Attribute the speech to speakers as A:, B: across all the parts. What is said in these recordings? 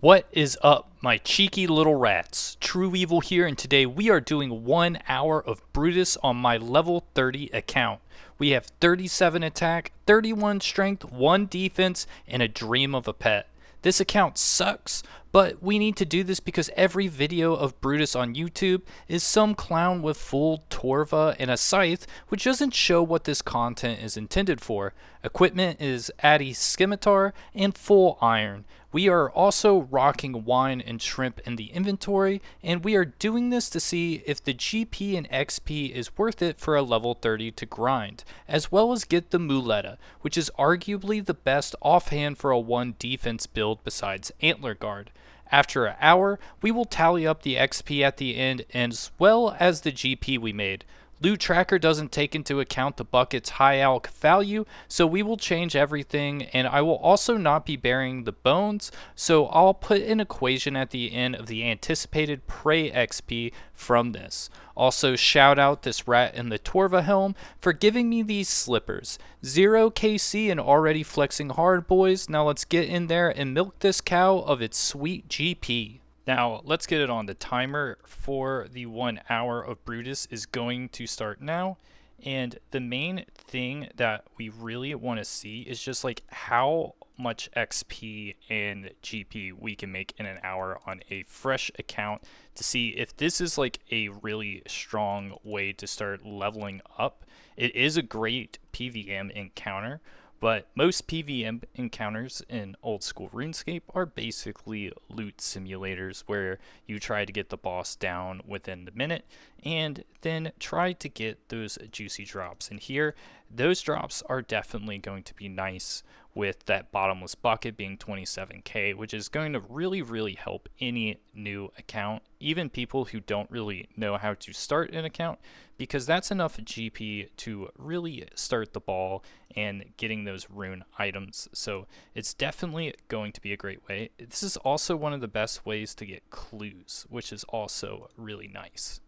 A: What is up, my cheeky little rats? True Evil here, and today we are doing 1 hour of Brutus on my level 30 account. We have 37 attack, 31 strength, 1 defense, and a dream of a pet. This account sucks, but we need to do this because every video of Brutus on YouTube is some clown with full Torva and a scythe, which doesn't show what this content is intended for. Equipment is Addy Scimitar and full iron. We are also rocking wine and shrimp in the inventory, and we are doing this to see if the GP and XP is worth it for a level 30 to grind, as well as get the Mooleta, which is arguably the best offhand for a 1 defense build besides Antler Guard. After an hour, we will tally up the XP at the end as well as the GP we made. Loot Tracker doesn't take into account the bucket's high alch value, so we will change everything, and I will also not be burying the bones, so I'll put an equation at the end of the anticipated prey XP from this. Also, shout out this rat in the Torva helm for giving me these slippers. 0 KC and already flexing hard, boys. Now let's get in there and milk this cow of its sweet GP. Now, let's get it on. The timer for the 1 hour of Brutus is going to start now. And the main thing that we really want to see is just like how much XP and GP we can make in an hour on a fresh account to see if this is like a really strong way to start leveling up. It is a great PVM encounter, but most PVM encounters in Old School Runescape are basically loot simulators where you try to get the boss down within the minute and then try to get those juicy drops. And here, those drops are definitely going to be nice with that bottomless bucket being 27k, which is going to really help any new account, even people who don't really know how to start an account, because that's enough GP to really start the ball and getting those rune items. So it's definitely going to be a great way. This is also one of the best ways to get clues, which is also really nice.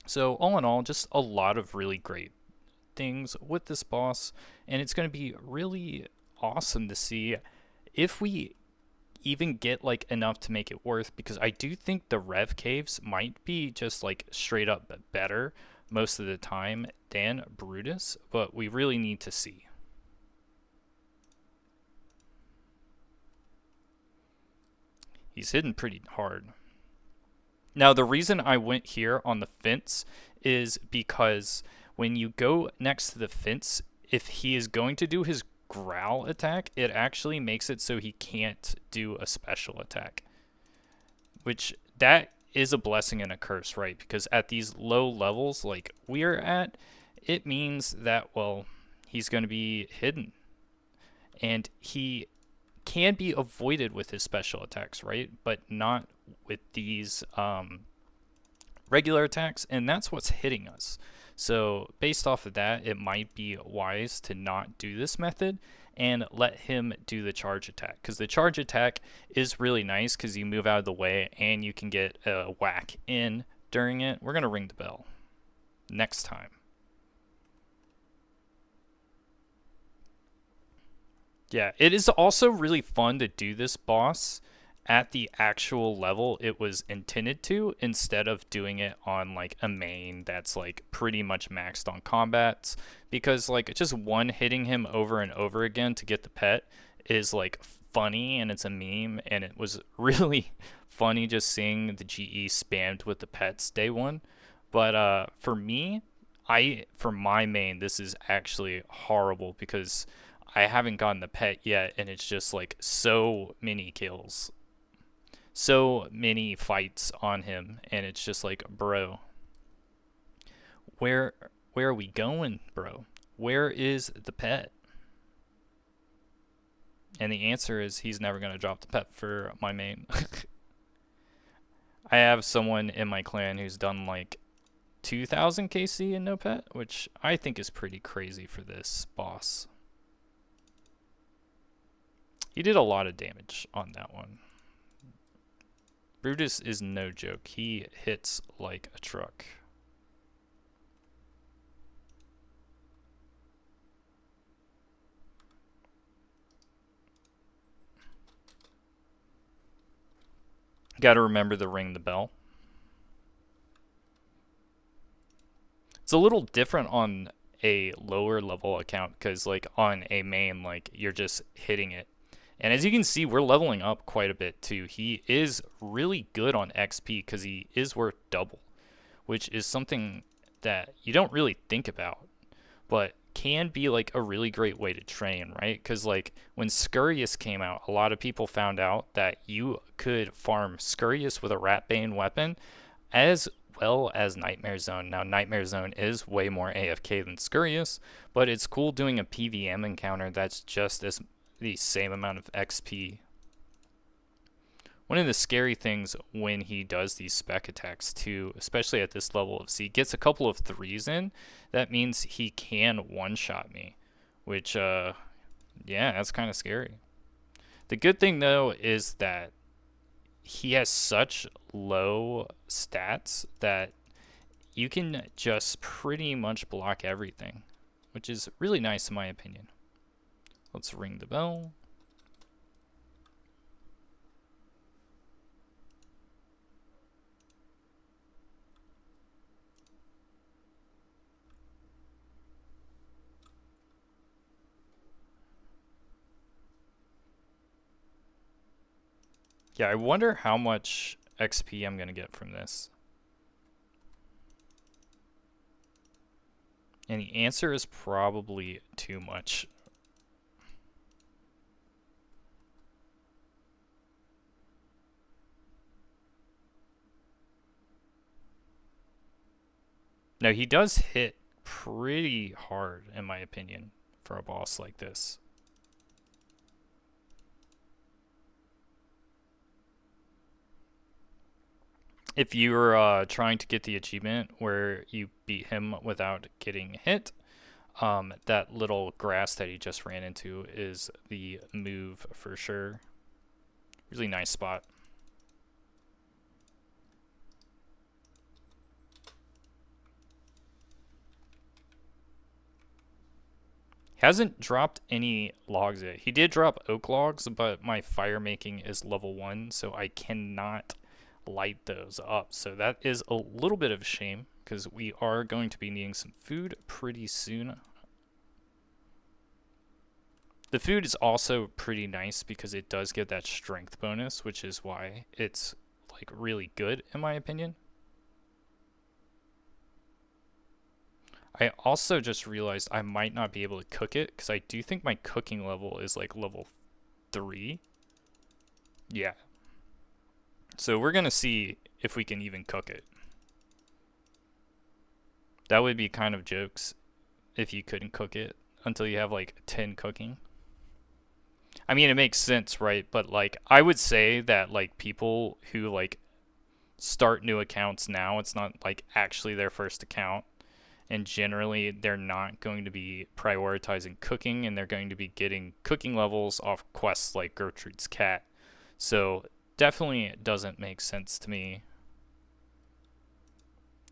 A: So all in all, just a lot of really great things with this boss, and it's going to be really awesome to see if we even get like enough to make it worth, because I do think the Rev Caves might be just like straight up better most of the time than Brutus, but we really need to see. He's hidden pretty hard. Now the reason I went here on the fence is because when you go next to the fence, if he is going to do his growl attack, it actually makes it so he can't do a special attack, which that is a blessing and a curse, right? Because at these low levels like we're at, it means that, well, he's going to be hidden and he can be avoided with his special attacks, right? But not with these regular attacks, and that's what's hitting us. So based off of that, it might be wise to not do this method and let him do the charge attack, because the charge attack is really nice because you move out of the way and you can get a whack in during it. We're going to ring the bell next time. Yeah, it is also really fun to do this boss at the actual level it was intended to, instead of doing it on like a main that's like pretty much maxed on combats, because like just one hitting him over and over again to get the pet is like funny and it's a meme, and it was really funny just seeing the GE spammed with the pets day one. But for me, for my main, this is actually horrible because I haven't gotten the pet yet, and it's just like so many kills, so many fights on him, and it's just like, bro, where are we going, bro? Where is the pet? And the answer is he's never going to drop the pet for my main. I have someone in my clan who's done like 2000 KC and no pet, which I think is pretty crazy for this boss. He did a lot of damage on that one. Brutus is no joke. He hits like a truck. Gotta remember to ring the bell. It's a little different on a lower level account because like on a main, like you're just hitting it. And as you can see, we're leveling up quite a bit too. He is really good on XP because he is worth double, which is something that you don't really think about, but can be like a really great way to train, right? Because like when Scurious came out, a lot of people found out that you could farm Scurious with a Ratbane weapon as well as Nightmare Zone. Now, Nightmare Zone is way more AFK than Scurious, but it's cool doing a PVM encounter that's just as the same amount of XP. One of the scary things when he does these spec attacks too, especially at this level of C, gets a couple of threes in, that means he can one-shot me, which, yeah, that's kind of scary. The good thing though is that he has such low stats that you can just pretty much block everything, which is really nice in my opinion. Let's ring the bell. Yeah, I wonder how much XP I'm going to get from this. And the answer is probably too much. Now, he does hit pretty hard, in my opinion, for a boss like this. If you were trying to get the achievement where you beat him without getting hit, that little grass that he just ran into is the move for sure. Really nice spot. Hasn't dropped any logs yet. He did drop oak logs, but my fire making is level 1, so I cannot light those up. So that is a little bit of a shame because we are going to be needing some food pretty soon. The food is also pretty nice because it does give that strength bonus, which is why it's like really good in my opinion. I also just realized I might not be able to cook it because I do think my cooking level is like level 3. Yeah. So we're going to see if we can even cook it. That would be kind of jokes if you couldn't cook it until you have like 10 cooking. I mean, it makes sense, right? But like I would say that like people who like start new accounts now, it's not like actually their first account. And generally they're not going to be prioritizing cooking, and they're going to be getting cooking levels off quests like Gertrude's Cat. So definitely it doesn't make sense to me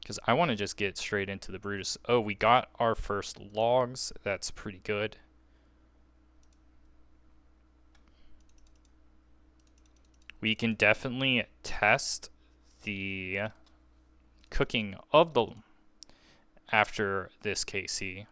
A: because I want to just get straight into the Brutus. Oh, we got our first logs. That's pretty good. We can definitely test the cooking of the after this KC.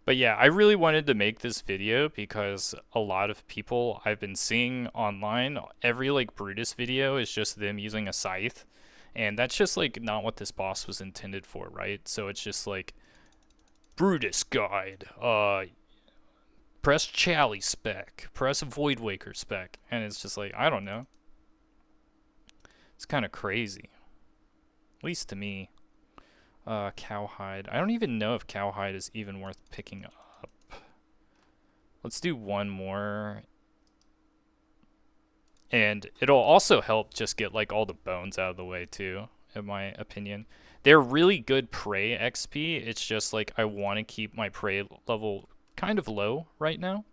A: But yeah, I really wanted to make this video because a lot of people I've been seeing online, every like Brutus video is just them using a scythe. And that's just like not what this boss was intended for, right? So it's just like Brutus guide, press Chally spec, press Void Waker spec, and it's just like, I don't know. It's kind of crazy. At least to me. Cowhide. I don't even know if cowhide is even worth picking up. Let's do one more. And it'll also help just get like all the bones out of the way too, in my opinion. They're really good prey XP. It's just like I want to keep my prey level kind of low right now.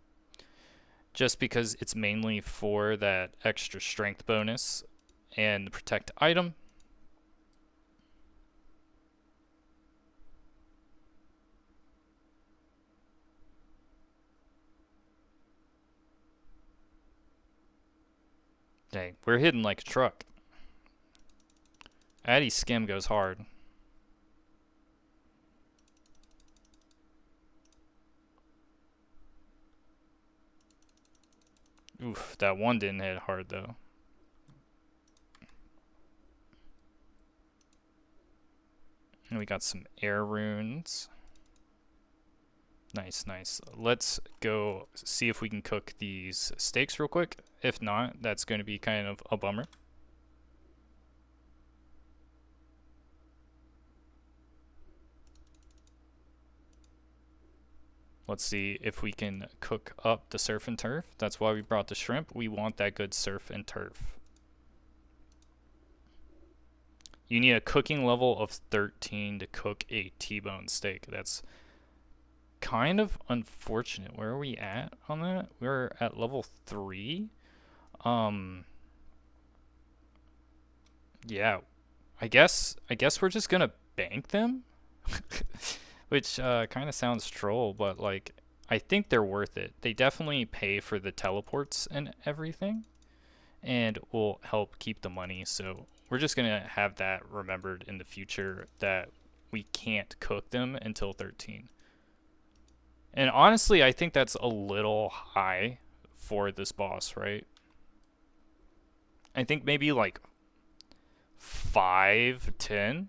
A: Just because it's mainly for that extra strength bonus and the protect item. Dang, we're hidden like a truck. Addy's skim goes hard. Oof, that one didn't hit hard though. And we got some air runes. Nice, nice. Let's go see if we can cook these steaks real quick. If not, that's going to be kind of a bummer. Let's see if we can cook up the surf and turf. That's why we brought the shrimp. We want that good surf and turf. You need a cooking level of 13 to cook a T-bone steak. That's kind of unfortunate. Where are we at on that? We're at level 3. Yeah. I guess we're just gonna bank them. Which kind of sounds troll, but like I think they're worth it. They definitely pay for the teleports and everything, and will help keep the money. So we're just gonna have that remembered in the future that we can't cook them until 13. And honestly, I think that's a little high for this boss, right? I think maybe like 5, 10.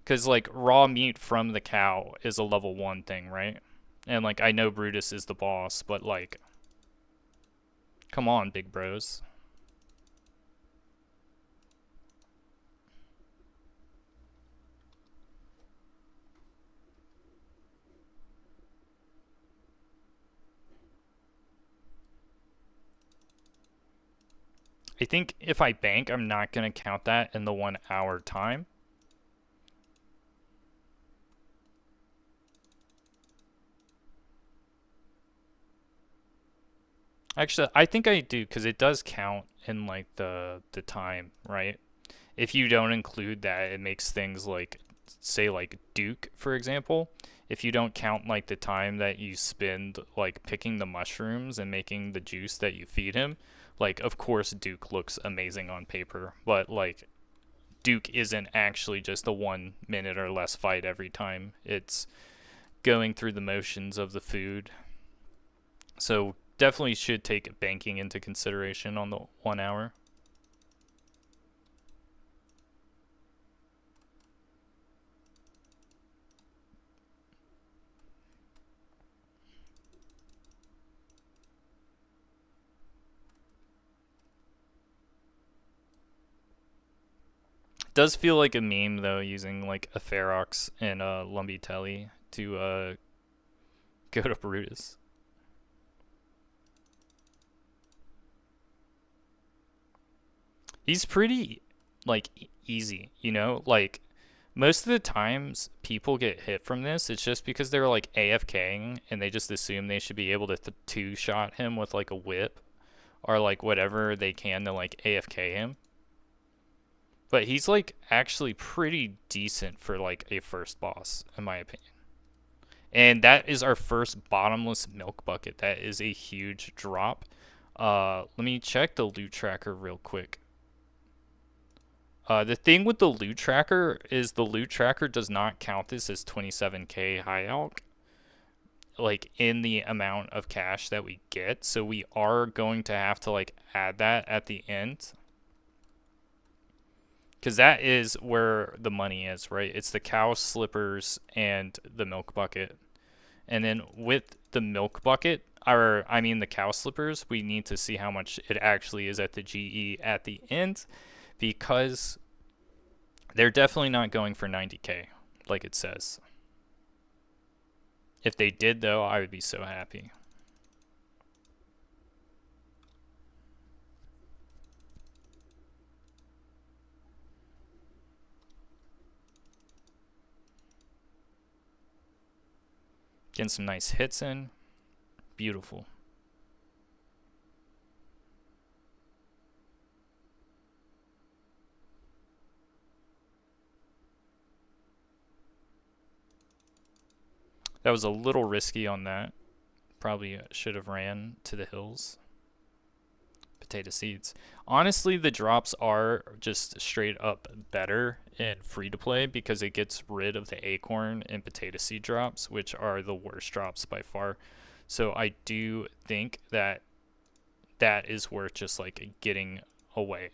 A: Because, like, raw meat from the cow is a level 1 thing, right? And, like, I know Brutus is the boss, but, like, come on, big bros. I think if I bank, I'm not going to count that in the 1 hour time. Actually, I think I do, because it does count in, like, the time, right? If you don't include that, it makes things like, say, like Duke, for example. If you don't count, like, the time that you spend, like, picking the mushrooms and making the juice that you feed him, like, of course, Duke looks amazing on paper, but, like, Duke isn't actually just a 1 minute or less fight every time. It's going through the motions of the food. So definitely should take banking into consideration on the 1 hour. Does feel like a meme though, using like a Ferox and a Lvl30 to go to Brutus. He's pretty like easy, you know? Like most of the times people get hit from this, it's just because they're like AFKing and they just assume they should be able to two-shot him with like a whip or like whatever they can to like AFK him. But he's like actually pretty decent for like a first boss, in my opinion. And that is our first bottomless milk bucket. That is a huge drop. Let me check the loot tracker real quick. The thing with the loot tracker is the loot tracker does not count this as 27k high alch, like in the amount of cash that we get. So we are going to have to like add that at the end, because that is where the money is, right? It's the cow slippers and the milk bucket. And then with the milk bucket, or I mean the cow slippers, we need to see how much it actually is at the GE at the end, because they're definitely not going for 90k like it says. If they did though, I would be so happy. Getting some nice hits in. Beautiful. That was a little risky on that. Probably should have ran to the hills. Potato seeds. Honestly, the drops are just straight up better in free to play because it gets rid of the acorn and potato seed drops, which are the worst drops by far. So I do think that that is worth just like getting away.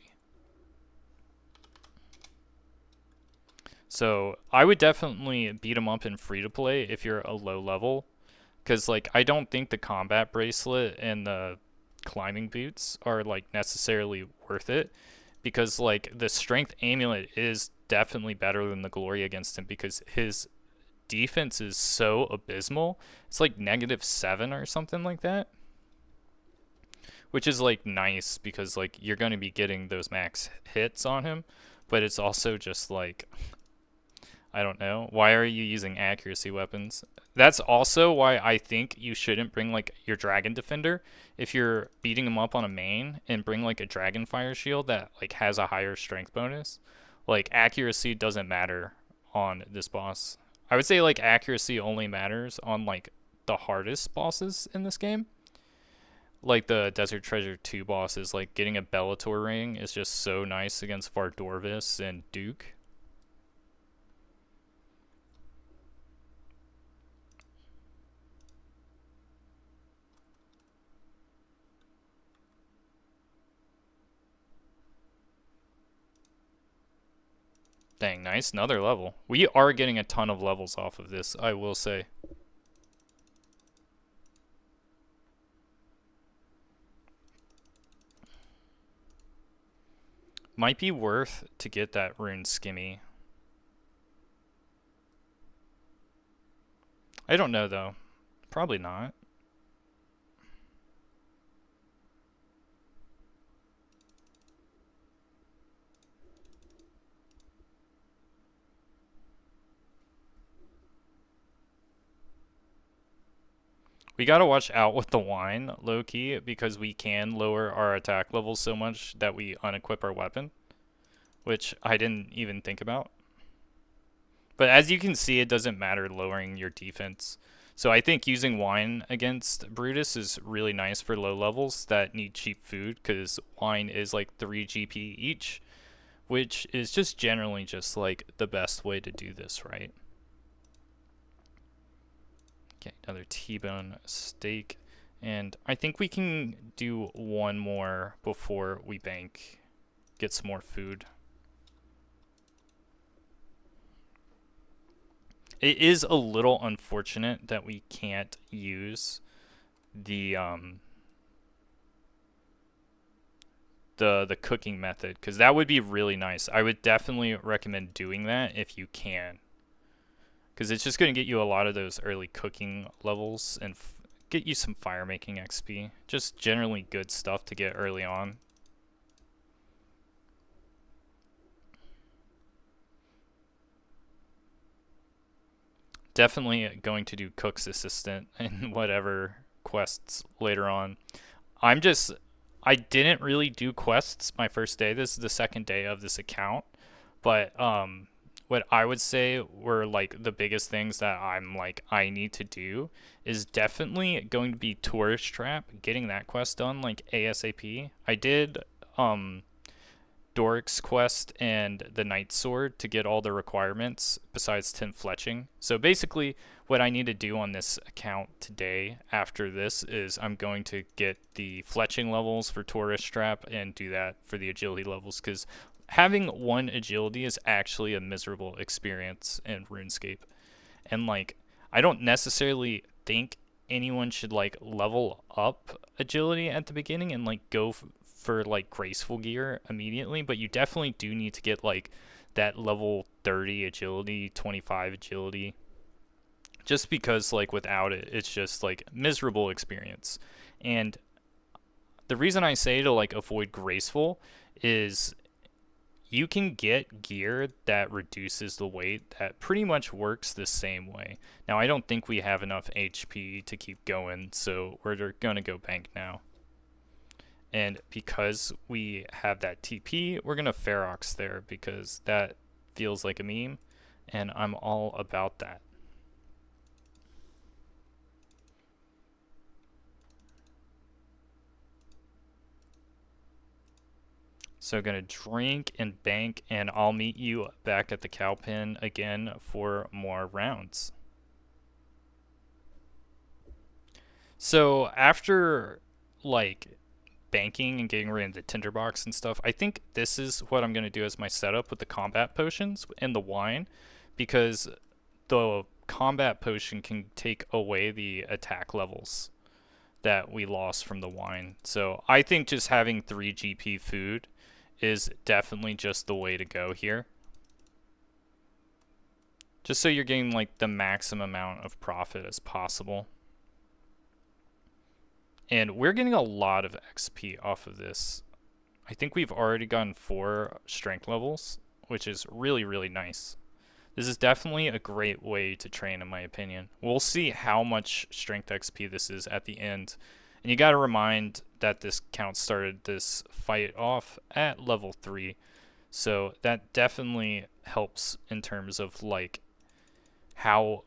A: So I would definitely beat them up in free to play if you're a low level, because like I don't think the combat bracelet and the climbing boots are like necessarily worth it, because like the strength amulet is definitely better than the glory against him because his defense is so abysmal. It's like -7 or something like that, which is like nice because like you're going to be getting those max hits on him, but it's also just like, I don't know. Why are you using accuracy weapons? That's also why I think you shouldn't bring like your dragon defender if you're beating him up on a main, and bring like a dragon fire shield that like has a higher strength bonus. Like accuracy doesn't matter on this boss. I would say like accuracy only matters on like the hardest bosses in this game. Like the Desert Treasure 2 bosses, like getting a Bellator ring is just so nice against Vardorvis and Duke. Dang, nice. Another level. We are getting a ton of levels off of this, I will say. Might be worth to get that rune skimmy. I don't know, though. Probably not. We gotta watch out with the wine, low-key, because we can lower our attack levels so much that we unequip our weapon, which I didn't even think about. But as you can see, it doesn't matter lowering your defense. So I think using wine against Brutus is really nice for low levels that need cheap food, because wine is like 3 GP each, which is just generally just like the best way to do this, right? Okay, another T-bone steak. And I think we can do one more before we bank, get some more food. It is a little unfortunate that we can't use the cooking method, because that would be really nice. I would definitely recommend doing that if you can, because it's just going to get you a lot of those early cooking levels and get you some fire making XP. Just generally good stuff to get early on. Definitely going to do cook's assistant in whatever quests later on. I didn't really do quests my first day. This is the second day of this account, but what I would say were like the biggest things that I'm like I need to do is definitely going to be Tourist Trap, getting that quest done like ASAP. I did Doric's quest and the Night Sword to get all the requirements besides 10 fletching. So basically what I need to do on this account today after this is I'm going to get the fletching levels for Tourist Trap and do that for the agility levels, because having one agility is actually a miserable experience in RuneScape. And like I don't necessarily think anyone should like level up agility at the beginning and like go for like graceful gear immediately, but you definitely do need to get like that level 30 agility, 25 agility, just because like without it it's just like miserable experience. And the reason I say to like avoid graceful is you can get gear that reduces the weight that pretty much works the same way. Now, I don't think we have enough HP to keep going, so we're going to go bank now. And because we have that TP, we're going to Ferox there because that feels like a meme, and I'm all about that. So gonna drink and bank, and I'll meet you back at the cow pen again for more rounds. So after like banking and getting rid of the tinderbox and stuff, I think this is what I'm gonna do as my setup with the combat potions and the wine, because the combat potion can take away the attack levels that we lost from the wine. So I think just having 3 GP food is definitely just the way to go here. Just so you're getting like the maximum amount of profit as possible. And we're getting a lot of XP off of this. I think we've already gotten 4 strength levels, which is really, really nice. This is definitely a great way to train in my opinion. We'll see how much strength XP this is at the end. And you gotta remind that this count started this fight off at level 3. So that definitely helps in terms of like how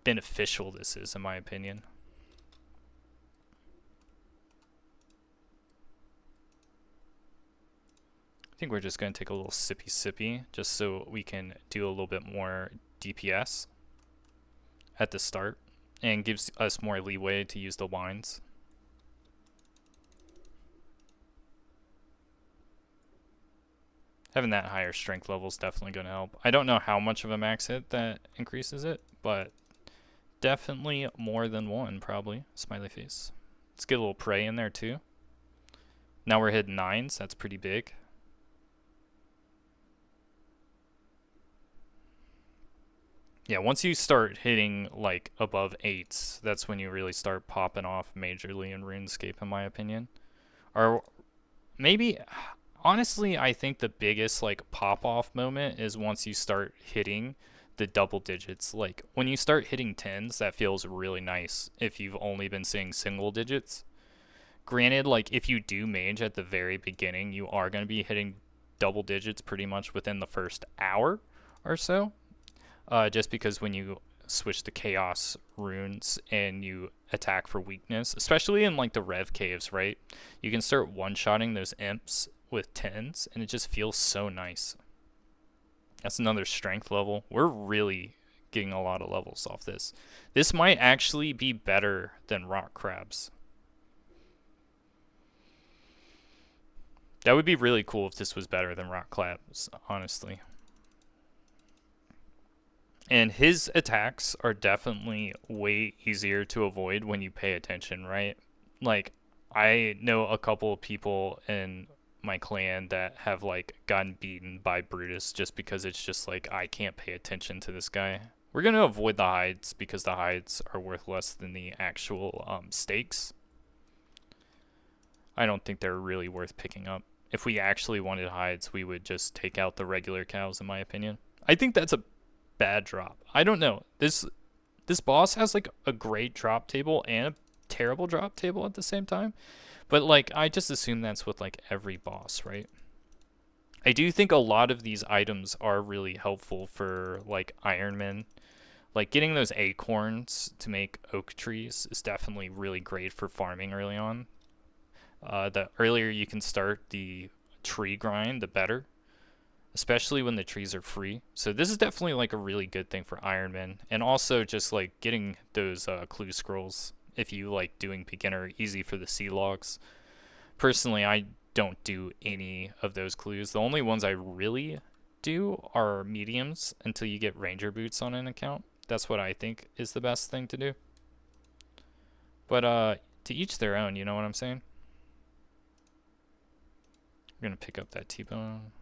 A: beneficial this is in my opinion. I think we're just going to take a little sippy just so we can do a little bit more DPS at the start and gives us more leeway to use the wines. Having that higher strength level is definitely going to help. I don't know how much of a max hit that increases it, but definitely more than 1 probably. Smiley face. Let's get a little prey in there too. Now we're hitting 9s, that's pretty big. Yeah, once you start hitting like above 8s, that's when you really start popping off majorly in RuneScape in my opinion. Or maybe, honestly, I think the biggest like pop off moment is once you start hitting the double digits. Like when you start hitting 10s, that feels really nice if you've only been seeing single digits. Granted, like if you do mage at the very beginning, you are going to be hitting double digits pretty much within the first hour or so. Just because when you switch to chaos runes and you attack for weakness, especially in like the rev caves, right? You can start one-shotting those imps with 10s and it just feels so nice. That's another strength level. We're really getting a lot of levels off this. This might actually be better than rock crabs. That would be really cool if this was better than rock crabs, honestly. And his attacks are definitely way easier to avoid when you pay attention, right? Like, I know a couple of people in my clan that have, like, gotten beaten by Brutus just because it's just like, I can't pay attention to this guy. We're going to avoid the hides because the hides are worth less than the actual stakes. I don't think they're really worth picking up. If we actually wanted hides, we would just take out the regular cows, in my opinion. I think that's a bad drop. I don't know. This boss has like a great drop table and a terrible drop table at the same time. But like I just assume that's with like every boss, right? I do think a lot of these items are really helpful for like Iron Men. Like getting those acorns to make oak trees is definitely really great for farming early on. The earlier you can start the tree grind, the better. Especially when the trees are free. So this is definitely like a really good thing for Iron Man. And also just like getting those clue scrolls if you like doing beginner easy for the sea logs. Personally, I don't do any of those clues. The only ones I really do are mediums until you get ranger boots on an account. That's what I think is the best thing to do. But to each their own, you know what I'm saying? We're going to pick up that T-bone.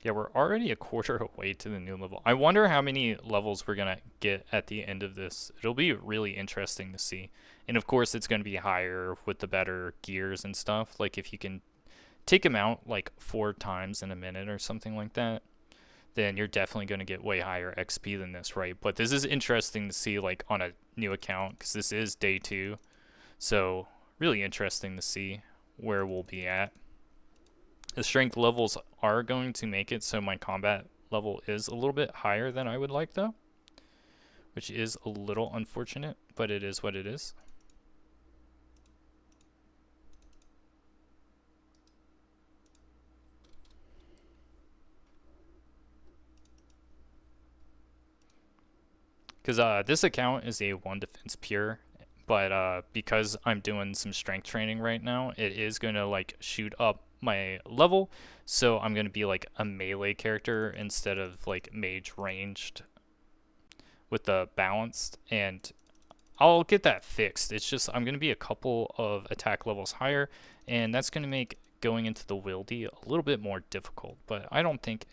A: Yeah, we're already a quarter away to the new level. I wonder how many levels we're going to get at the end of this. It'll be really interesting to see. And of course, it's going to be higher with the better gears and stuff. Like if you can take them out like 4 times in a minute or something like that, then you're definitely going to get way higher XP than this, right? But this is interesting to see like on a new account because this is day 2. So really interesting to see where we'll be at. The strength levels are going to make it so my combat level is a little bit higher than I would like though, which is a little unfortunate, but it is what it is. Because this account is a 1 defense pure, but because I'm doing some strength training right now, it is going to like shoot up my level, so I'm going to be like a melee character instead of like mage ranged with the balanced, and I'll get that fixed. It's just I'm going to be a couple of attack levels higher, and that's going to make going into the Wildy a little bit more difficult, but I don't think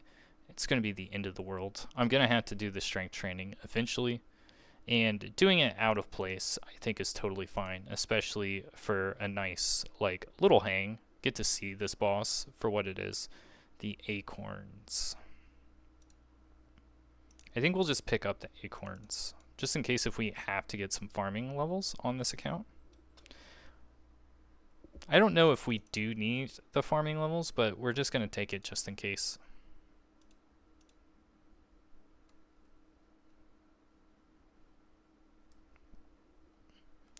A: it's going to be the end of the world. I'm going to have to do the strength training eventually, and doing it out of place I think is totally fine, especially for a nice like little hang. Get to see this boss for what it is, the acorns. I think we'll just pick up the acorns just in case if we have to get some farming levels on this account. I don't know if we do need the farming levels, but we're just going to take it just in case.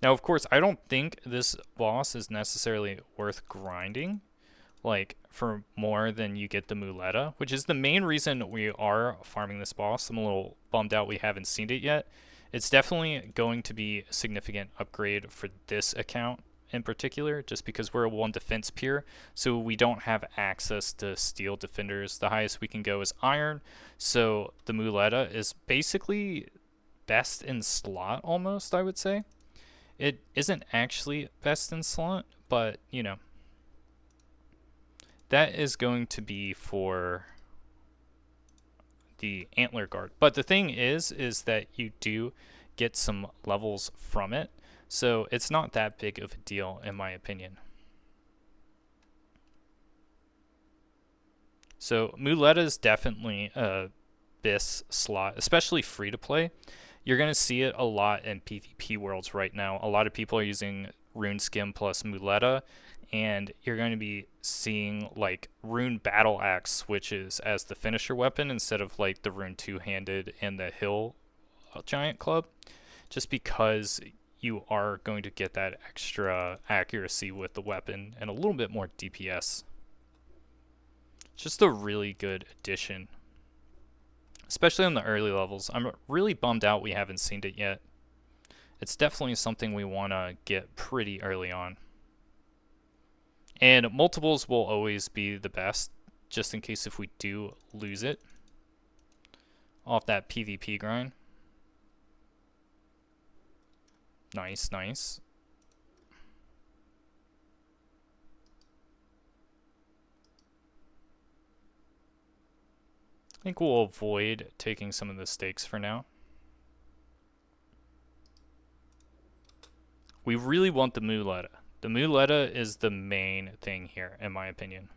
A: Now, of course, I don't think this boss is necessarily worth grinding, like, for more than you get the Mooleta, which is the main reason we are farming this boss. I'm a little bummed out we haven't seen it yet. It's definitely going to be a significant upgrade for this account in particular, just because we're a 1 defense pure, so we don't have access to steel defenders. The highest we can go is iron, so the Mooleta is basically best in slot almost, I would say. It isn't actually best in slot, but, you know, that is going to be for the antler guard. But the thing is that you do get some levels from it, so it's not that big of a deal in my opinion. So Mooleta is definitely a BIS slot, especially free to play. You're going to see it a lot in PvP worlds right now. A lot of people are using Runescape plus Mooleta, and you're going to be seeing like Rune Battle Axe switches as the finisher weapon instead of like the Rune two-handed and the Hill Giant Club, just because you are going to get that extra accuracy with the weapon and a little bit more DPS. Just a really good addition, especially on the early levels. I'm really bummed out we haven't seen it yet. It's definitely something we want to get pretty early on. And multiples will always be the best, just in case if we do lose it off that PvP grind. Nice, nice. I think we'll avoid taking some of the stakes for now. We really want the Mooleta. The Mooleta is the main thing here, in my opinion.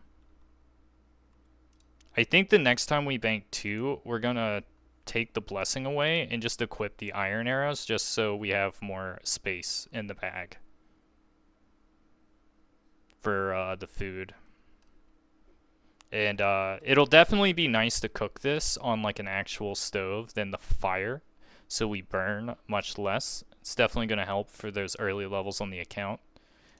A: I think the next time we bank 2, we're going to take the blessing away and just equip the iron arrows just so we have more space in the bag for the food. And it'll definitely be nice to cook this on like an actual stove than the fire, so we burn much less. It's definitely going to help for those early levels on the account.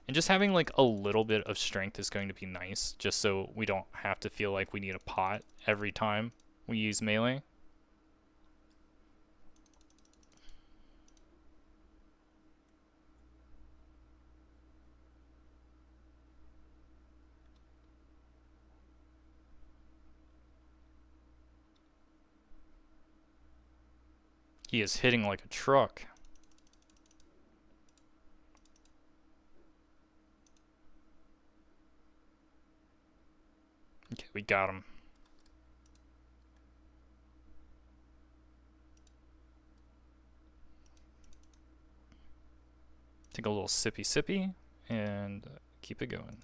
A: And just having like a little bit of strength is going to be nice, just so we don't have to feel like we need a pot every time we use melee. He is hitting like a truck. Okay, we got him. Take a little sippy sippy and keep it going.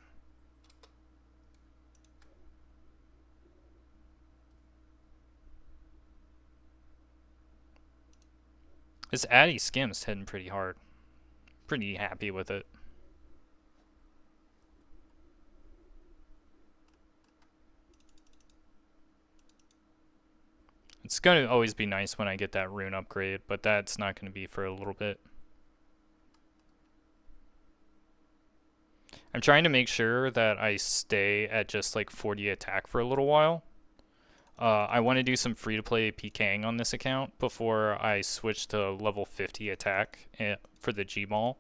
A: This Addy Skim's hitting pretty hard. Pretty happy with it. It's going to always be nice when I get that rune upgrade, but that's not going to be for a little bit. I'm trying to make sure that I stay at just like 40 attack for a little while. I want to do some free-to-play PKing on this account before I switch to level 50 attack for the Gmaul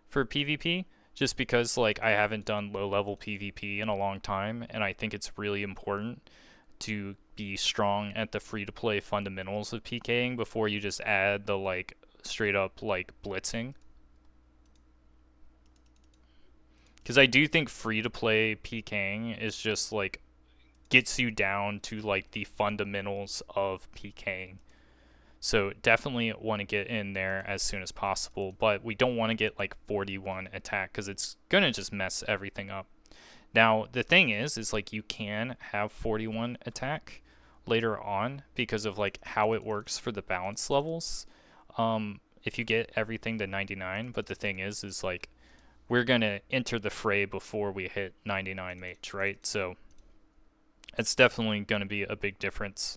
A: for PvP, just because like I haven't done low-level PvP in a long time, and I think it's really important to be strong at the free-to-play fundamentals of PKing before you just add the like straight-up like blitzing. Because I do think free-to-play PKing is just like gets you down to like the fundamentals of PKing. So definitely want to get in there as soon as possible, but we don't want to get like 41 attack because it's gonna just mess everything up. Now the thing is like you can have 41 attack later on because of like how it works for the balance levels. If you get everything to 99, but the thing is like we're gonna enter the fray before we hit 99 mage, right? So it's definitely going to be a big difference.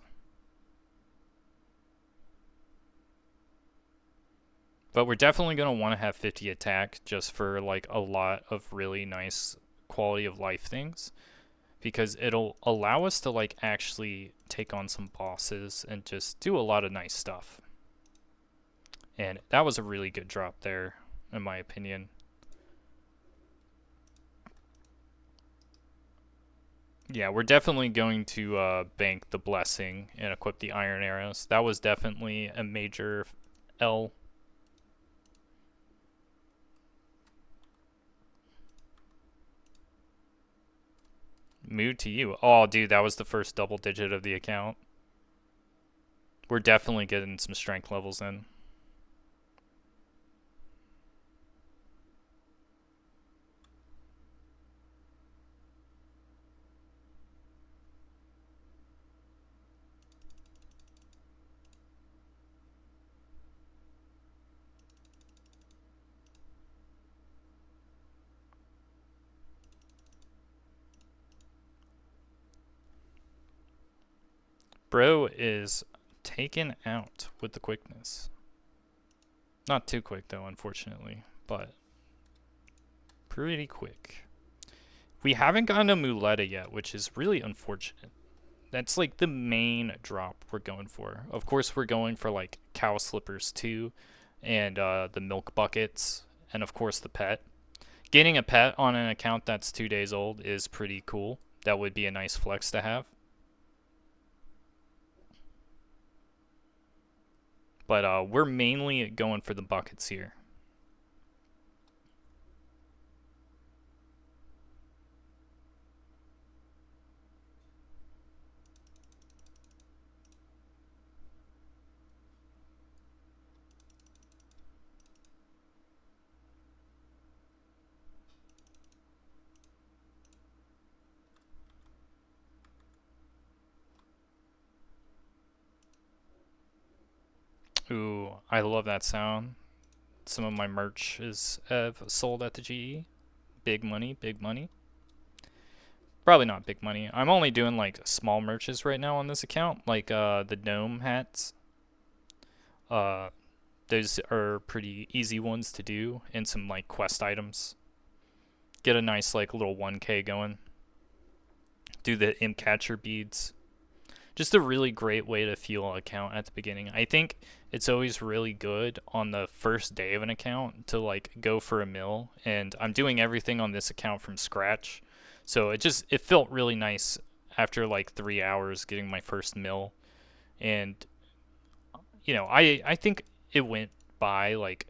A: But we're definitely going to want to have 50 attack just for like a lot of really nice quality of life things, because it'll allow us to like actually take on some bosses and just do a lot of nice stuff. And that was a really good drop there, in my opinion. Yeah, we're definitely going to bank the blessing and equip the iron arrows. That was definitely a major L. Mood to you. Oh, dude, that was the first double digit of the account. We're definitely getting some strength levels in. Bro is taken out with the quickness. Not too quick though, unfortunately, but pretty quick. We haven't gotten a Mooleta yet, which is really unfortunate. That's like the main drop we're going for. Of course, we're going for like cow slippers too, and the milk buckets, and of course the pet. Getting a pet on an account that's 2 days old is pretty cool. That would be a nice flex to have. But we're mainly going for the buckets here. Ooh, I love that sound. Some of my merch is sold at the GE. Big money, big money. Probably not big money. I'm only doing like small merches right now on this account, like the gnome hats. Those are pretty easy ones to do, and some like quest items. Get a nice like little 1K going. Do the imp catcher beads. Just a really great way to fuel an account at the beginning. I think it's always really good on the first day of an account to like go for a mill, and I'm doing everything on this account from scratch. So it felt really nice after like 3 hours getting my first mill. And you know, I think it went by like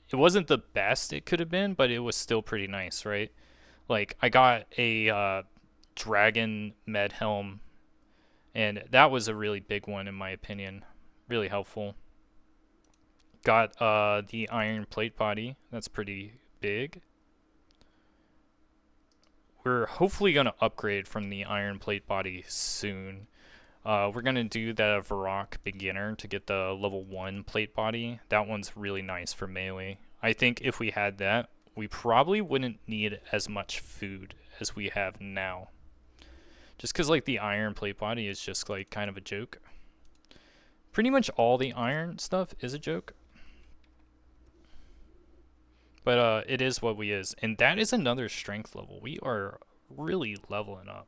A: it wasn't the best it could have been, but it was still pretty nice, right? Like I got a dragon med helm, and that was a really big one in my opinion. Really helpful. Got the iron plate body. That's pretty big. We're hopefully going to upgrade from the iron plate body soon. We're going to do the Varrock beginner to get the level 1 plate body. That one's really nice for melee. I think if we had that, we probably wouldn't need as much food as we have now. Just because like the iron plate body is just like kind of a joke. Pretty much all the iron stuff is a joke. But it is what we is. And that is another strength level. We are really leveling up.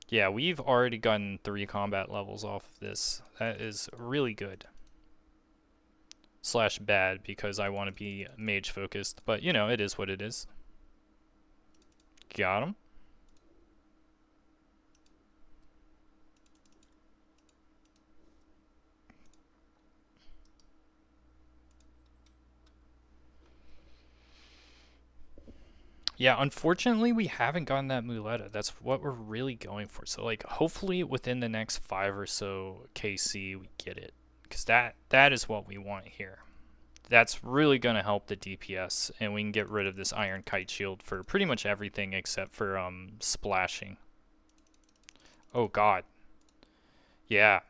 A: Yeah, we've already gotten 3 combat levels off of this. That is really good. Slash bad because I want to be mage focused. But, you know, it is what it is. Got him. Yeah, unfortunately, we haven't gotten that Mooleta. That's what we're really going for. So, like, hopefully within the next 5 or so KC, we get it. Because that is what we want here. That's really going to help the DPS, and we can get rid of this Iron Kite Shield for pretty much everything except for splashing. Oh, God. Yeah.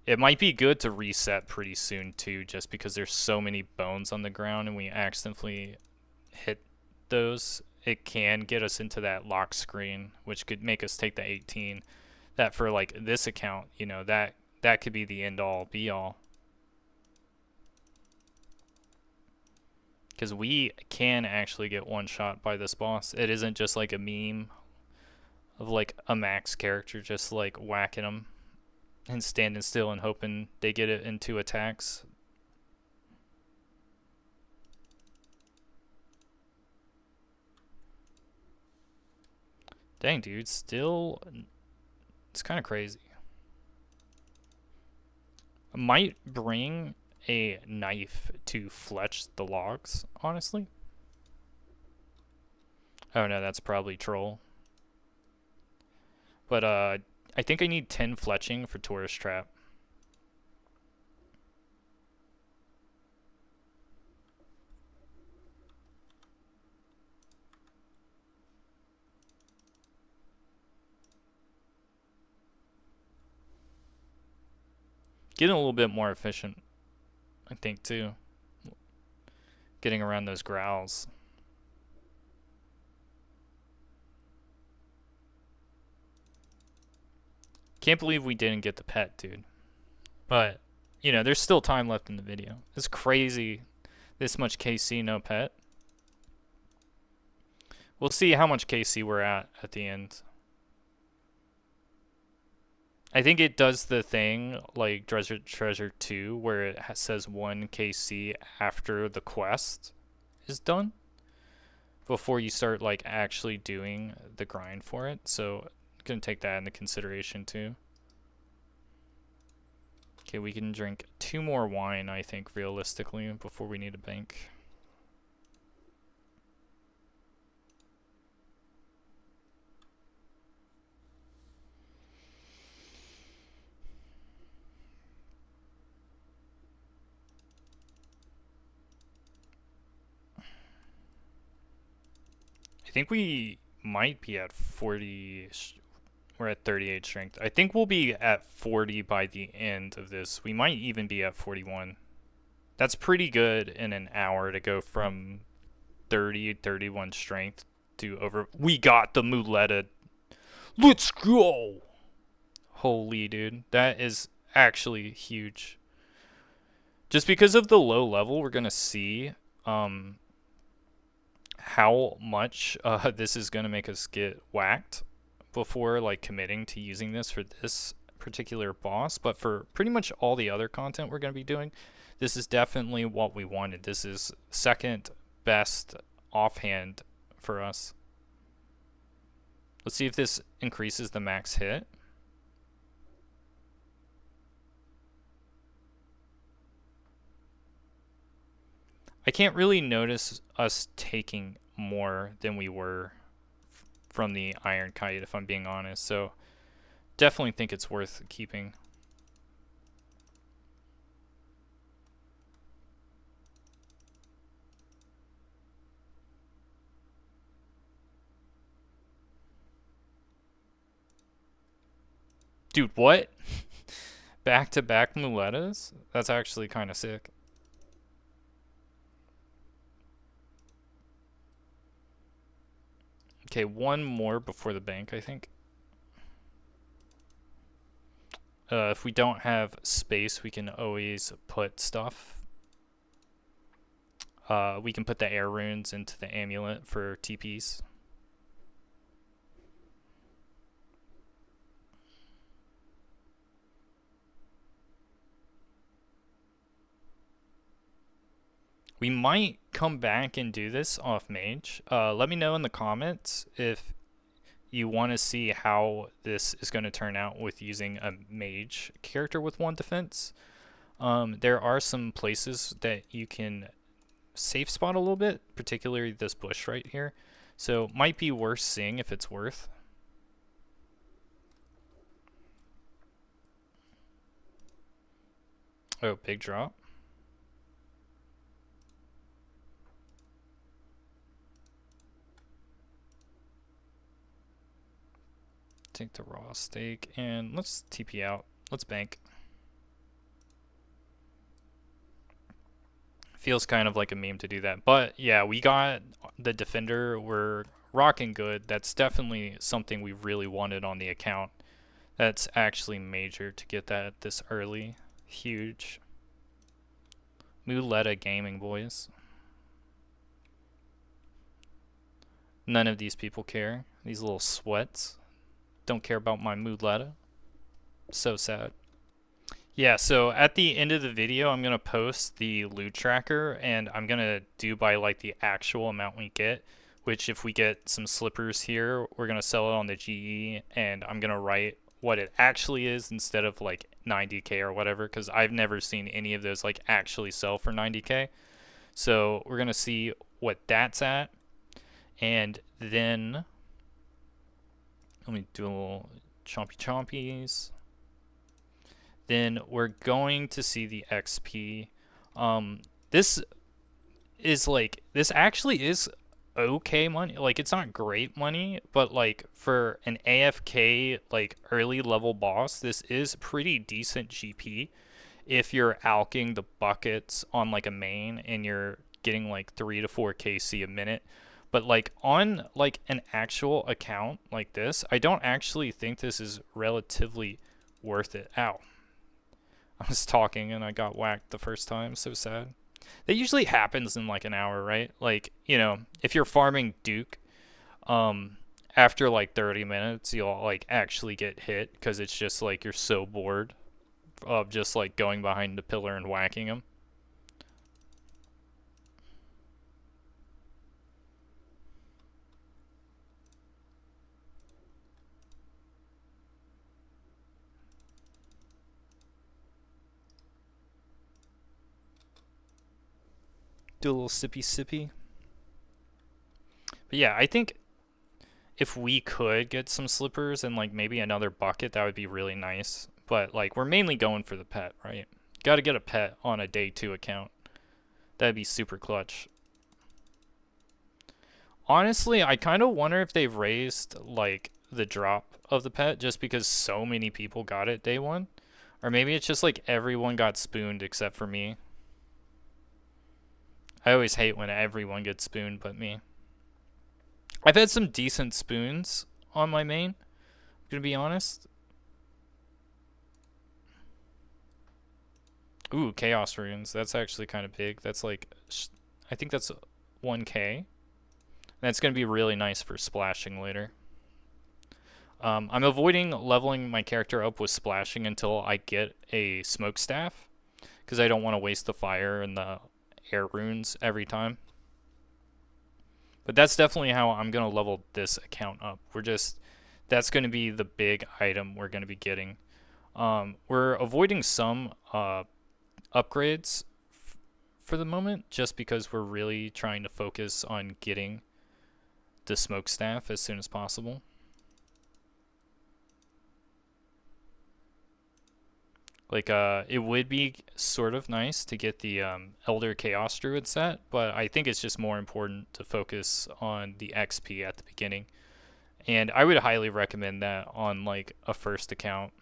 A: It might be good to reset pretty soon, too, just because there's so many bones on the ground, and we accidentally hit those. It can get us into that lock screen, which could make us take the 18. That for like this account, you know, that could be the end all be all. Because we can actually get one shot by this boss. It isn't just like a meme of like a max character just like whacking them and standing still and hoping they get it into attacks. Dang, dude, still, it's kind of crazy. I might bring a knife to fletch the logs, honestly. Oh no, that's probably troll. But I think I need 10 fletching for tourist trap. Getting a little bit more efficient, I think, too. Getting around those growls. Can't believe we didn't get the pet, dude. But, you know, there's still time left in the video. It's crazy. This much KC, no pet. We'll see how much KC we're at the end. I think it does the thing like Treasure 2 where it says 1 KC after the quest is done before you start like actually doing the grind for it. So I'm going to take that into consideration too. Okay, we can drink 2 more wine, I think, realistically, before we need a bank. I think we might be at 40. We're at 38 strength. I think we'll be at 40 by the end of this. We might even be at 41. That's pretty good in an hour to go from 30, 31 strength to over. We got the Mooleta. Let's go. Holy dude. That is actually huge. Just because of the low level, we're going to see how much this is going to make us get whacked before like committing to using this for this particular boss. But for pretty much all the other content we're going to be doing, this is definitely what we wanted. This is second best offhand for us. Let's see if this increases the max hit. I can't really notice us taking more than we were from the Iron Kite, if I'm being honest. So definitely think it's worth keeping. Dude, what? Back-to-back Mooletas? That's actually kind of sick. Okay, one more before the bank, I think. If we don't have space, we can always put stuff. We can put the air runes into the amulet for TPs. We might come back and do this off mage. Let me know in the comments if you want to see how this is going to turn out with using a mage character with 1 defense. There are some places that you can safe spot a little bit, particularly this bush right here. So might be worth seeing if it's worth. Oh, big drop. Take the raw steak and let's TP out. Let's bank. Feels kind of like a meme to do that. But yeah, we got the defender. We're rocking good. That's definitely something we really wanted on the account. That's actually major to get that this early. Huge. Mooleta gaming, boys. None of these people care. These little sweats don't care about my Mooleta. So sad. Yeah, so at the end of the video, I'm going to post the loot tracker, and I'm going to do by like the actual amount we get, which if we get some slippers here, we're going to sell it on the GE, and I'm going to write what it actually is instead of like 90k or whatever, because I've never seen any of those like actually sell for 90k. So we're going to see what that's at, and then let me do a little chompy chompies. Then we're going to see the XP. This actually is okay money. Like, it's not great money, but like for an AFK like early level boss, this is pretty decent GP if you're alking the buckets on like a main and you're getting like 3 to 4 KC a minute. But like on like an actual account like this, I don't actually think this is relatively worth it. Ow. I was talking and I got whacked the first time. So sad. That usually happens in like an hour, right? Like, you know, if you're farming Duke, after like 30 minutes, you'll like actually get hit because it's just like you're so bored of just like going behind the pillar and whacking him. Do a little sippy sippy. But yeah, I think if we could get some slippers and like maybe another bucket, that would be really nice. But like we're mainly going for the pet, right? Got to get a pet on a day 2 account. That'd be super clutch. Honestly, I kind of wonder if they've raised like the drop of the pet just because so many people got it day 1. Or maybe it's just like everyone got spooned except for me. I always hate when everyone gets spooned but me. I've had some decent spoons on my main, I'm gonna be honest. Ooh, Chaos Runes. That's actually kind of big. That's like, I think that's 1k. That's gonna be really nice for splashing later. I'm avoiding leveling my character up with splashing until I get a smokestaff, because I don't want to waste the fire and the air runes every time. But that's definitely how I'm going to level this account up. That's going to be the big item we're going to be getting. We're avoiding some upgrades for the moment just because we're really trying to focus on getting the smokestaff as soon as possible. Like, it would be sort of nice to get the Elder Chaos Druid set, but I think it's just more important to focus on the XP at the beginning. And I would highly recommend that on, like, a first account.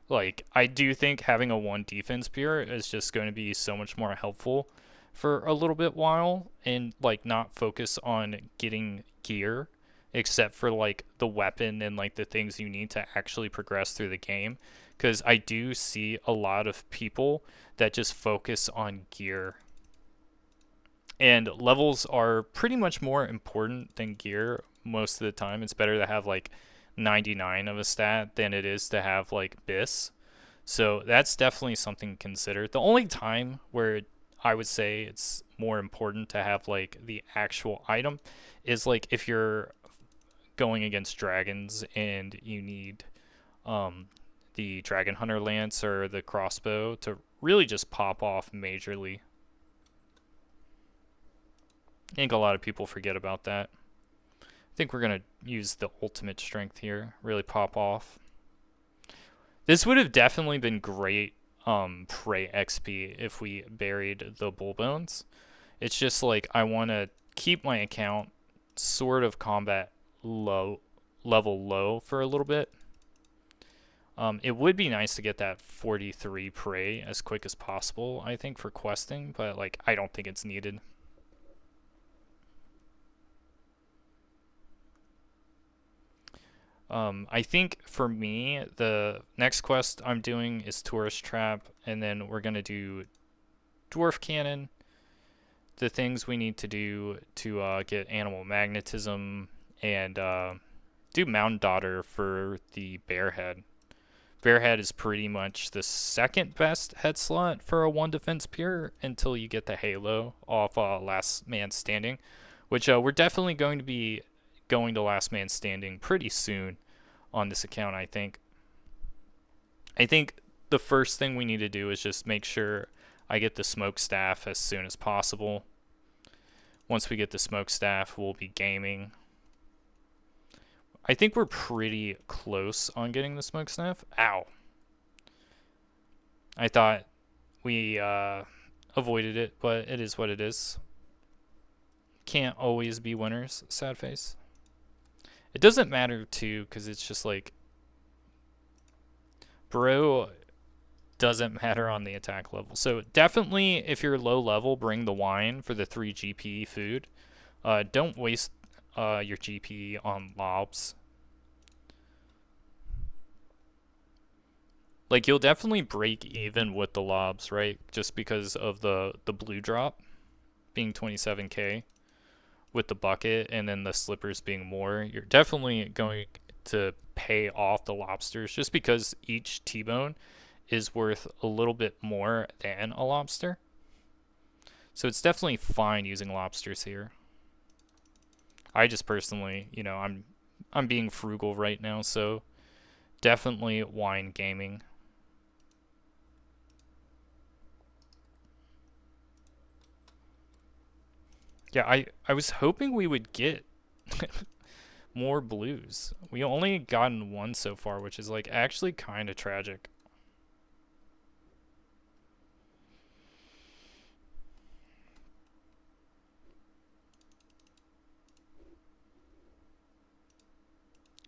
A: Like, I do think having a 1 defense peer is just going to be so much more helpful for a little bit while, and like not focus on getting gear except for like the weapon and like the things you need to actually progress through the game, because I do see a lot of people that just focus on gear, and levels are pretty much more important than gear most of the time. It's better to have like 99 of a stat than it is to have like BIS. So that's definitely something to consider. The only time where I would say it's more important to have like the actual item is like if you're going against dragons and you need the Dragon Hunter Lance or the crossbow to really just pop off majorly. I think a lot of people forget about that. I think we're going to use the ultimate strength here, really pop off. This would have definitely been great prey XP if we buried the bull bones. It's just like I want to keep my account sort of combat level low for a little bit. It would be nice to get that 43 prey as quick as possible, I think, for questing, but like I don't think it's needed. I think for me, the next quest I'm doing is Tourist Trap, and then we're going to do Dwarf Cannon, the things we need to do to get Animal Magnetism, and do Mountain Daughter for the Bear Head. Bear Head is pretty much the second best head slot for a 1 defense peer until you get the Halo off Last Man Standing, which we're definitely going to be going to Last Man Standing pretty soon on this account, I think. I think the first thing we need to do is just make sure I get the smokestaff as soon as possible. Once we get the smokestaff, we'll be gaming. I think we're pretty close on getting the smokestaff. Ow. I thought we avoided it, but it is what it is. Can't always be winners, sad face. It doesn't matter too, because it's just like bro doesn't matter on the attack level. So definitely if you're low level, bring the wine for the 3 GP food. Don't waste your GP on lobs. Like you'll definitely break even with the lobs, right? Just because of the blue drop being 27k. With the bucket and then the slippers being more, you're definitely going to pay off the lobsters just because each T-bone is worth a little bit more than a lobster. So it's definitely fine using lobsters here. I just personally, you know, I'm being frugal right now, so definitely wine gaming. Yeah, I was hoping we would get more blues. We only gotten 1 so far, which is like actually kind of tragic.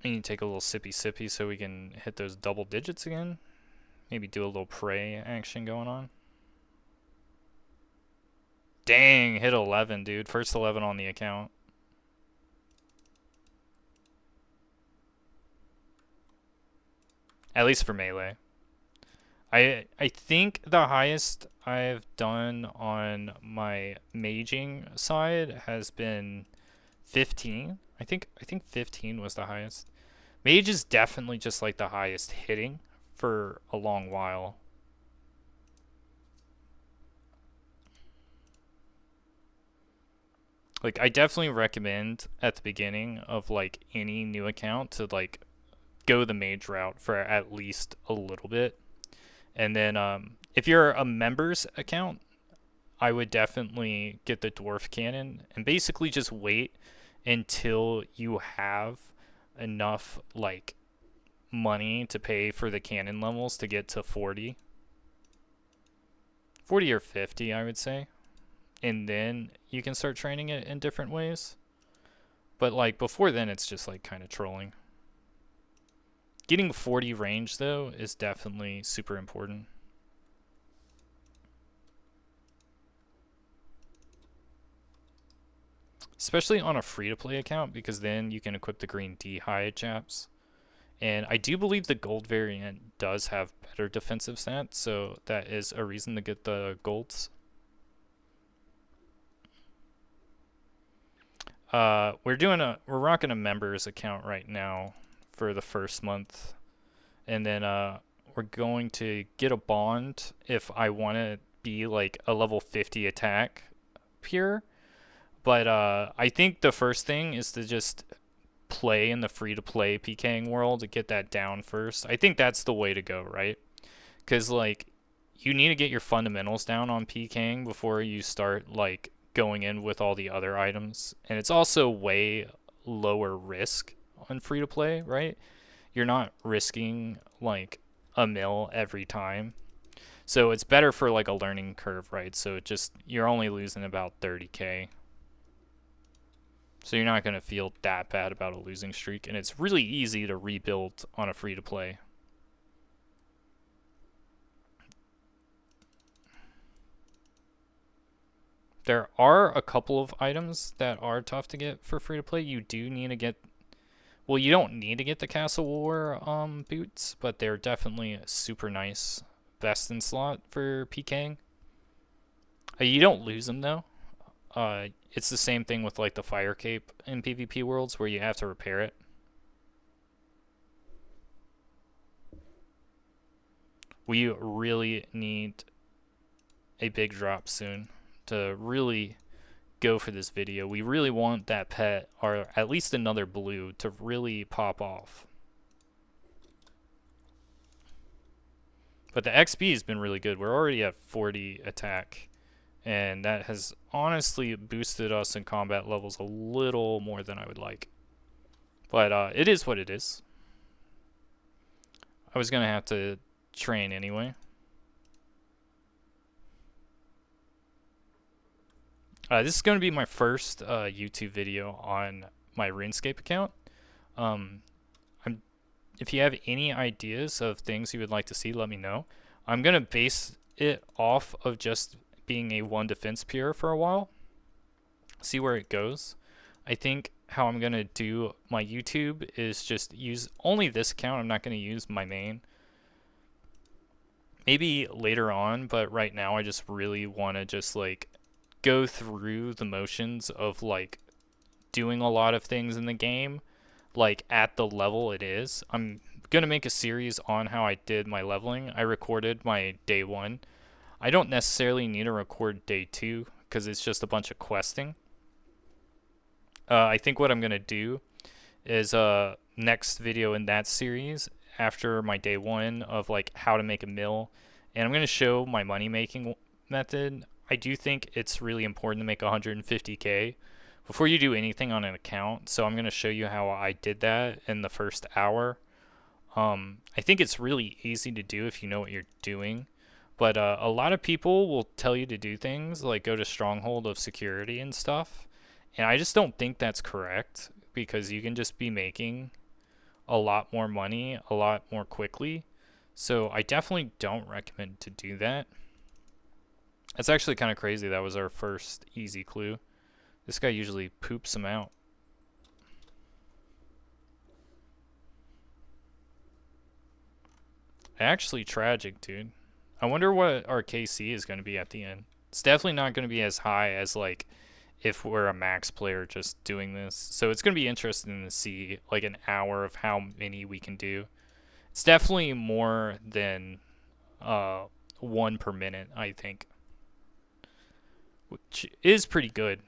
A: I need to take a little sippy so we can hit those double digits again. Maybe do a little prey action going on. Dang, hit 11, dude. First 11 on the account. At least for melee. I think the highest I've done on my maging side has been 15. I think 15 was the highest. Mage is definitely just like the highest hitting for a long while. Like I definitely recommend at the beginning of like any new account to like go the mage route for at least a little bit. And then if you're a members account, I would definitely get the dwarf cannon and basically just wait until you have enough like money to pay for the cannon levels to get to 40 or 50, I would say, and then you can start training it in different ways. But like before then, it's just like kind of trolling. Getting 40 range though is definitely super important. Especially on a free-to-play account, because then you can equip the green D-high chaps. And I do believe the gold variant does have better defensive stats, so that is a reason to get the golds. We're rocking a members account right now for the first month, and then we're going to get a bond if I want to be like a level 50 attack pure. But I think the first thing is to just play in the free-to-play PKing world to get that down first. I think that's the way to go, right? Because like you need to get your fundamentals down on PKing before you start like going in with all the other items. And it's also way lower risk on free-to-play, right? You're not risking like a mil every time. So it's better for like a learning curve, right? So you're only losing about 30k. So you're not going to feel that bad about a losing streak, and it's really easy to rebuild on a free-to-play. There are a couple of items that are tough to get for free-to-play. You do need to get... Well, you don't need to get the Castle War boots, but they're definitely super nice vest in slot for PKing. You don't lose them, though. It's the same thing with like the fire cape in PvP worlds where you have to repair it. We really need a big drop soon to really go for this video. We really want that pet, or at least another blue, to really pop off. But the XP has been really good. We're already at 40 attack, and that has honestly boosted us in combat levels a little more than I would like. But it is what it is. I was going to have to train anyway. This is going to be my first YouTube video on my RuneScape account. If you have any ideas of things you would like to see, let me know. I'm going to base it off of just being a 1 defense pure for a while. See where it goes. I think how I'm going to do my YouTube is just use only this account. I'm not going to use my main. Maybe later on, but right now I just really want to just like go through the motions of like doing a lot of things in the game, like at the level it is. I'm going to make a series on how I did my leveling. I recorded my day 1. I don't necessarily need to record day 2 because it's just a bunch of questing. I think what I'm going to do is next video in that series after my day 1 of like how to make a mill, and I'm going to show my money making method. I do think it's really important to make 150k before you do anything on an account, so I'm going to show you how I did that in the first hour. I think it's really easy to do if you know what you're doing, but a lot of people will tell you to do things like go to Stronghold of Security and stuff, and I just don't think that's correct, because you can just be making a lot more money a lot more quickly. So I definitely don't recommend to do that. It's actually kind of crazy. That was our first easy clue. This guy usually poops them out. Actually tragic, dude. I wonder what our KC is going to be at the end. It's definitely not going to be as high as like if we're a max player just doing this. So it's going to be interesting to see like an hour of how many we can do. It's definitely more than 1 per minute, I think, which is pretty good.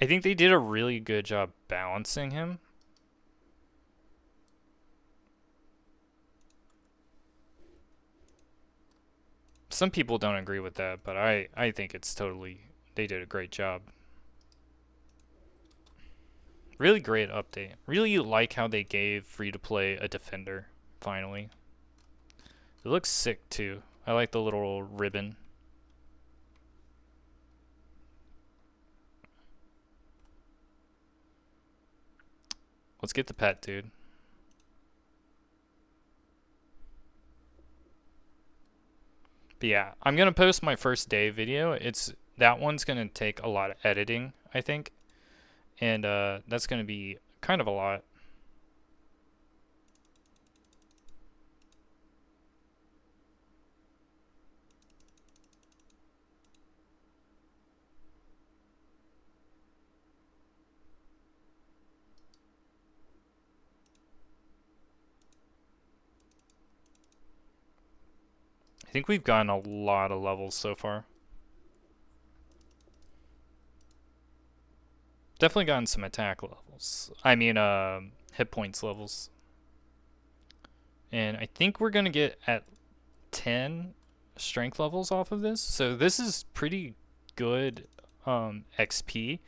A: I think they did a really good job balancing him. Some people don't agree with that, but I think it's totally, they did a great job. Really great update. Really like how they gave free to play a defender, finally. It looks sick too. I like the little ribbon. Let's get the pet, dude. But yeah, I'm gonna post my first day video. That one's gonna take a lot of editing, I think, and that's gonna be kind of a lot. I think we've gotten a lot of levels so far. Definitely gotten some attack levels. I mean, hit points levels. And I think we're gonna get at 10 strength levels off of this. So this is pretty good XP,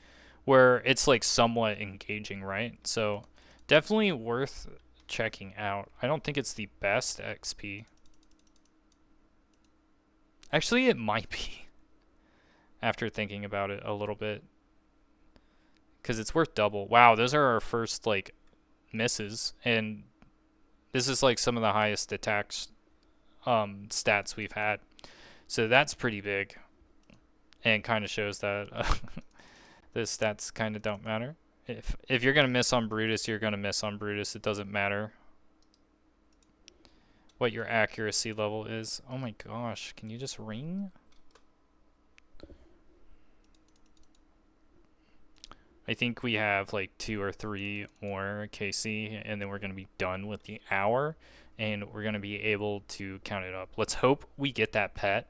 A: where it's like somewhat engaging, right? So definitely worth checking out. I don't think it's the best XP. Actually, it might be, after thinking about it a little bit, because it's worth double. Wow, those are our first like misses, and this is like some of the highest attacks stats we've had. So that's pretty big, and kind of shows that the stats kind of don't matter. If you're gonna miss on Brutus, you're gonna miss on Brutus. It doesn't matter what your accuracy level is. Oh my gosh, can you just ring? I think we have like 2 or 3 more KC, and then we're gonna be done with the hour, and we're gonna be able to count it up. Let's hope we get that pet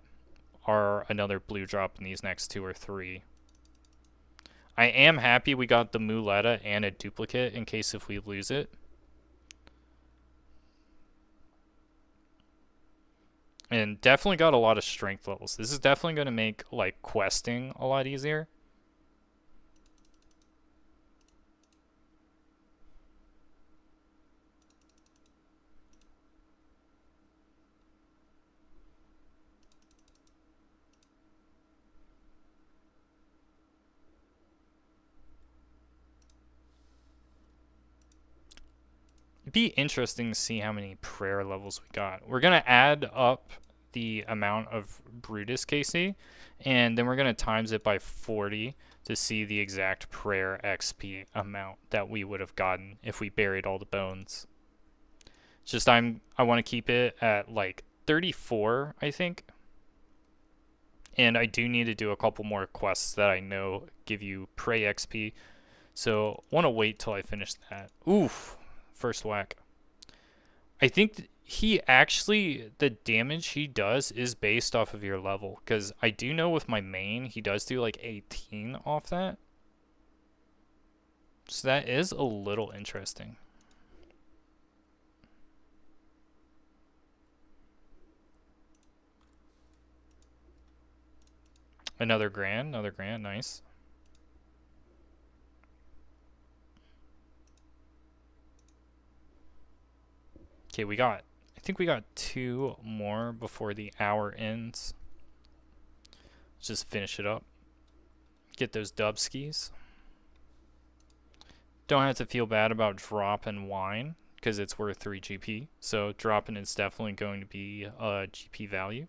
A: or another blue drop in these next 2 or 3. I am happy we got the Mooleta and a duplicate in case if we lose it. And definitely got a lot of strength levels. This is definitely going to make like questing a lot easier. It'd be interesting to see how many prayer levels we got. We're going to add up the amount of Brutus KC, and then we're going to times it by 40 to see the exact prayer XP amount that we would have gotten if we buried all the bones. It's just I want to keep it at like 34, I think. And I do need to do a couple more quests that I know give you pray XP. So want to wait till I finish that. Oof. First whack. I think he actually, the damage he does is based off of your level. Because I do know with my main, he does do like 18 off that. So that is a little interesting. Another grand, nice. Okay, I think we got 2 more before the hour ends. Let's just finish it up. Get those dub skis. Don't have to feel bad about dropping wine, because it's worth 3 GP. So dropping is definitely going to be a GP value.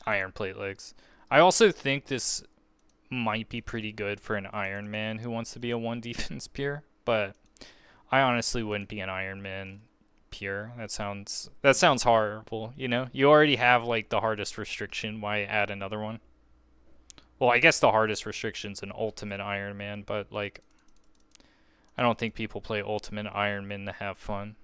A: Iron plate legs. I also think this might be pretty good for an Iron Man who wants to be a 1 defense peer, but I honestly wouldn't be an Iron Man peer. That sounds horrible, you know? You already have like the hardest restriction, why add another one? Well, I guess the hardest restriction's an Ultimate Iron Man, but like I don't think people play Ultimate Iron Man to have fun.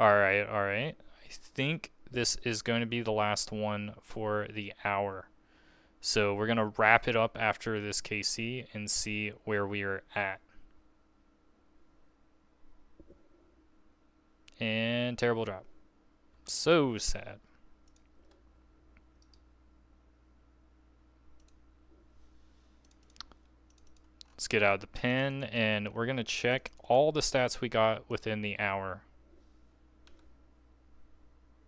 A: Alright. I think this is going to be the last one for the hour. So we're going to wrap it up after this KC and see where we are at. And terrible drop. So sad. Let's get out the pen and we're going to check all the stats we got within the hour.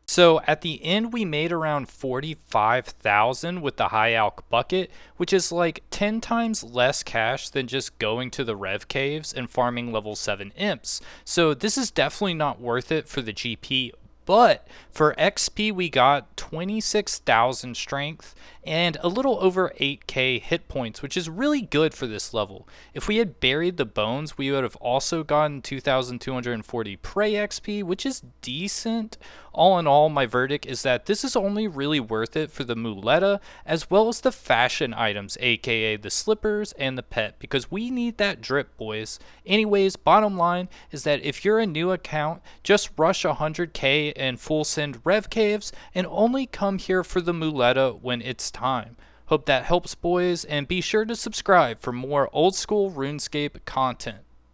A: So at the end, we made around 45,000 with the high alk bucket, which is like 10 times less cash than just going to the rev caves and farming level 7 imps. So this is definitely not worth it for the GP. But for XP, we got 26,000 strength and a little over 8k hit points, which is really good for this level. If we had buried the bones, we would have also gotten 2,240 prey XP, which is decent. All in all, my verdict is that this is only really worth it for the Mooleta, as well as the fashion items, aka the slippers and the pet, because we need that drip, boys. Anyways, bottom line is that if you're a new account, just rush 100k and full send rev caves and only come here for the Mooleta when it's time. Hope that helps, boys, and be sure to subscribe for more old school RuneScape content.